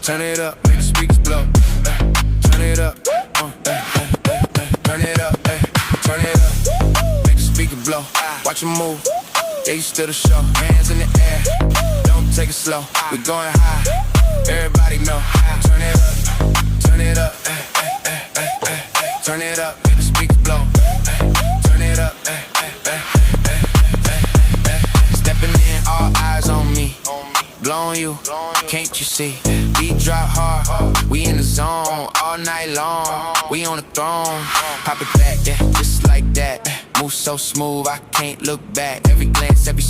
turn it up, make the speakers blow. Turn it up, turn it up, turn it up, make the speaker blow. Watch 'em move, yeah, you still the show. Hands in the air, don't take it slow. We going high, everybody know. Turn it up, turn it up, turn it up, make the speakers blow. Turn it up, stepping in, all eyes on me. Blowing you, can't you see? Beat drop hard, we in the zone all night long. We on the throne, pop it back, yeah, just like that. Move so smooth, I can't look back. Every glance, every